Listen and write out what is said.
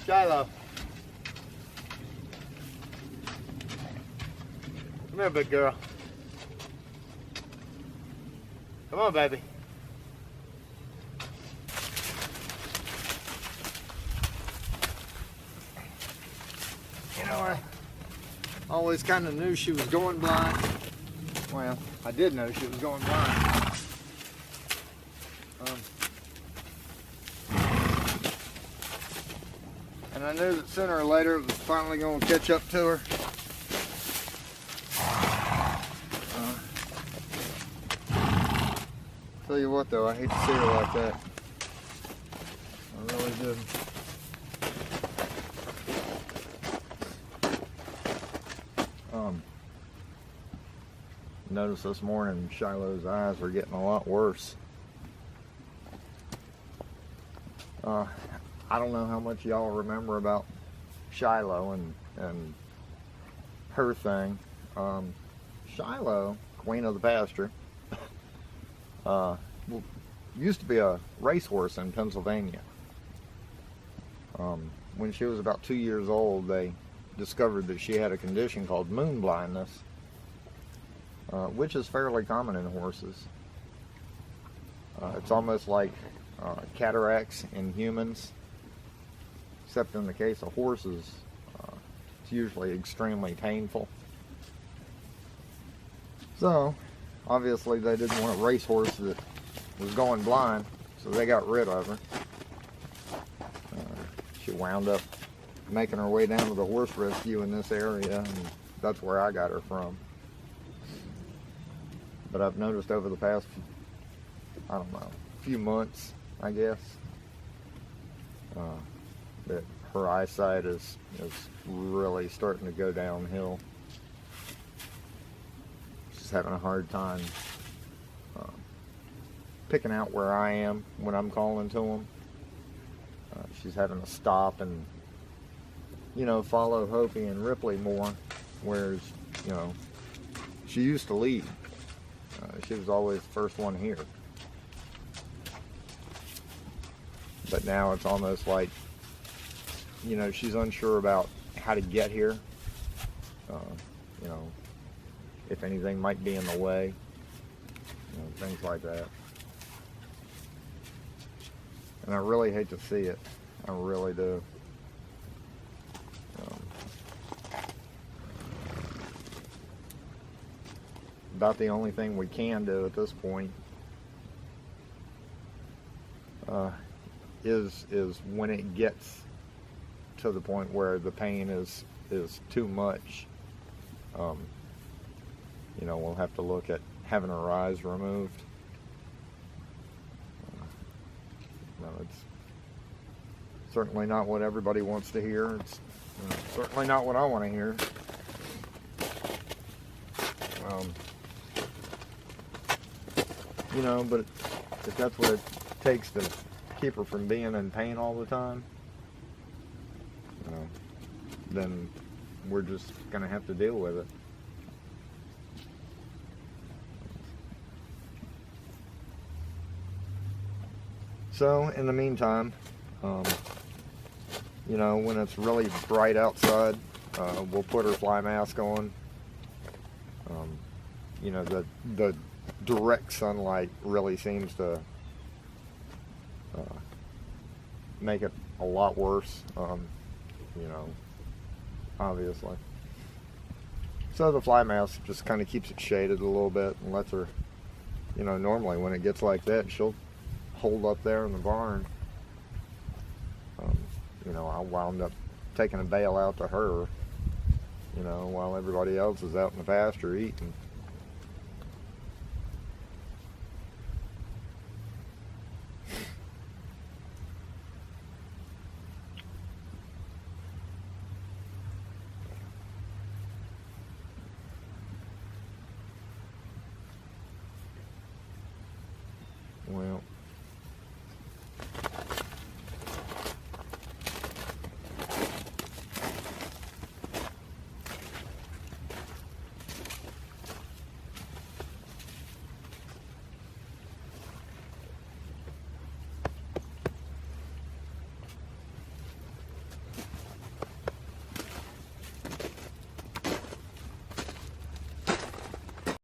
Shiloh. Come here, big girl. Come on, baby. You know, I always kind of knew she was going blind. Well, I did know she was going blind. And I knew that sooner or later it was finally going to catch up to her. Tell you what though, I hate to see her like that. I really do. Noticed this morning Shiloh's eyes were getting a lot worse. I don't know how much y'all remember about Shiloh and her thing. Shiloh, queen of the pasture, used to be a racehorse in Pennsylvania. When she was about 2 years old, they discovered that she had a condition called moon blindness, which is fairly common in horses. It's almost like cataracts in humans, except in the case of horses, it's usually extremely painful. So, obviously they didn't want a racehorse that was going blind, so they got rid of her. She wound up making her way down to the horse rescue in this area, and that's where I got her from. But I've noticed over the past, I don't know, few months, I guess, that her eyesight is really starting to go downhill. She's having a hard time picking out where I am when I'm calling to them. She's having to stop and, you know, follow Hopi and Ripley more, whereas, you know, she used to lead. She was always the first one here. But now it's almost like, you know, she's unsure about how to get here. You know, if anything might be in the way, you know, things like that. And I really hate to see it. I really do. About the only thing we can do at this point is when it gets to the point where the pain is too much, you know, we'll have to look at having her eyes removed. No, it's certainly not what everybody wants to hear. It's certainly not what I want to hear. You know, but if that's what it takes to keep her from being in pain all the time, you know, then we're just going to have to deal with it. So, in the meantime, you know, when it's really bright outside, we'll put her fly mask on. You know, the direct sunlight really seems to make it a lot worse, you know, obviously. So the fly mask just kind of keeps it shaded a little bit and lets her, you know, normally when it gets like that, she'll hold up there in the barn. You know, I wound up taking a bale out to her, you know, while everybody else is out in the pasture eating.